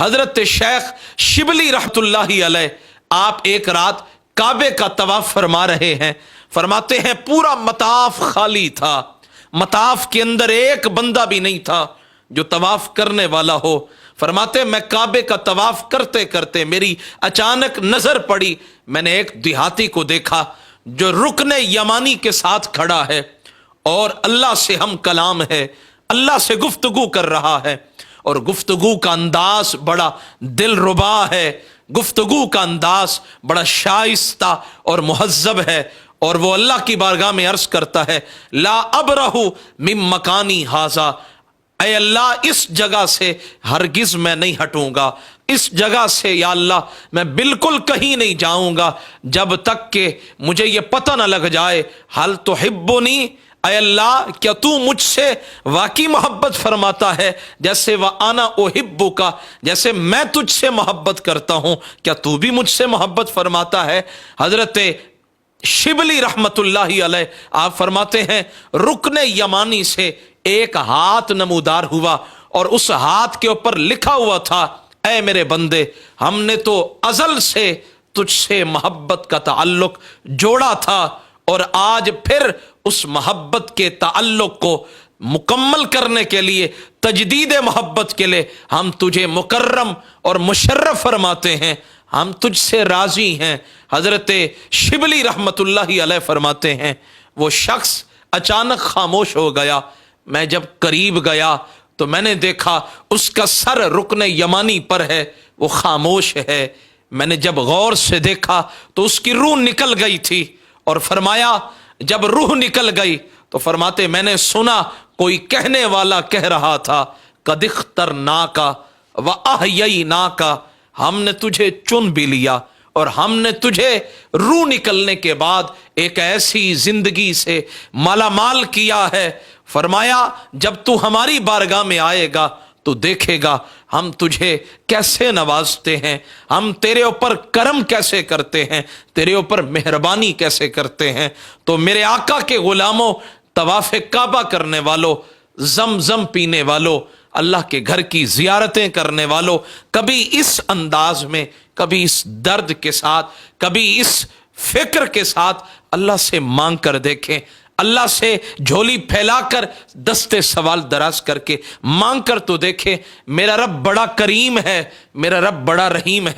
हजरत शेख शिबली रहमतुल्लाहि अलैह आप एक रात काबे का तवाफ फरमा रहे हैं। फरमाते हैं पूरा मताफ खाली था, मताफ के अंदर एक बंदा भी नहीं था जो तवाफ करने वाला हो। फरमाते मैं काबे का तवाफ करते करते मेरी अचानक नजर पड़ी, मैंने एक देहाती को देखा जो रुकने यमानी के साथ खड़ा है और अल्लाह से हम कलाम है, अल्लाह से गुफ्तगू कर रहा है और गुफ्तगू का अंदाज बड़ा दिलरुबा है, गुफ्तगू का अंदाज बड़ा शाइस्ता और मुहज्जब है। और वो अल्लाह की बारगाह में अर्ज करता है ला अबरहु मिन मकानी हाजा, ऐ अल्लाह इस जगह से हरगिज मैं नहीं हटूंगा, इस जगह से या अल्लाह मैं बिल्कुल कहीं नहीं जाऊंगा जब तक कि मुझे ये पता न लग जाए हल तो हिब्बुनी, ऐ अल्लाह क्या तू मुझसे वाकई मोहब्बत फरमाता है जैसे वह आना ओ हिब्बू का, जैसे मैं तुझसे मोहब्बत करता हूं क्या तू भी मुझसे मोहब्बत फरमाता है। हजरत शिबली रहमतुल्लाहि अलैह आप फरमाते हैं रुकने यमानी से एक हाथ नमूदार हुआ और उस हाथ के ऊपर लिखा हुआ था ऐ मेरे बंदे, हमने तो अजल से तुझसे मोहब्बत का ताल्लुक जोड़ा था और आज फिर उस मोहब्बत के ताल्लुक को मुकम्मल करने के लिए, तजदीद मोहब्बत के लिए हम तुझे मुकर्रम और मुशर्रफ फरमाते हैं, हम तुझसे राजी हैं। हजरत शिबली रहमतुल्लाहि अलैह फरमाते हैं वो शख्स अचानक खामोश हो गया। मैं जब करीब गया तो मैंने देखा उसका सर रुकने यमानी पर है, वो खामोश है। मैंने जब गौर से देखा तो उसकी रूह निकल गई थी और फरमाया जब रूह निकल गई तो फरमाते मैंने सुना कोई कहने वाला कह रहा था कदिख्तर ना का व अहयई ना का, हमने तुझे चुन भी लिया और हमने तुझे रूह निकलने के बाद एक ऐसी जिंदगी से मालामाल किया है। फरमाया जब तू हमारी बारगाह में आएगा तो देखेगा हम तुझे कैसे नवाजते हैं, हम तेरे ऊपर करम कैसे करते हैं, तेरे ऊपर मेहरबानी कैसे करते हैं। तो मेरे आका के गुलामों, तवाफ़ काबा करने वालों, जमजम पीने वालों, अल्लाह के घर की जियारतें करने वालों, कभी इस अंदाज में, कभी इस दर्द के साथ, कभी इस फिक्र के साथ अल्लाह से मांग कर देखें, अल्लाह से झोली फैलाकर दस्ते सवाल दराज करके मांग कर तो देखें। मेरा रब बड़ा करीम है, मेरा रब बड़ा रहीम है।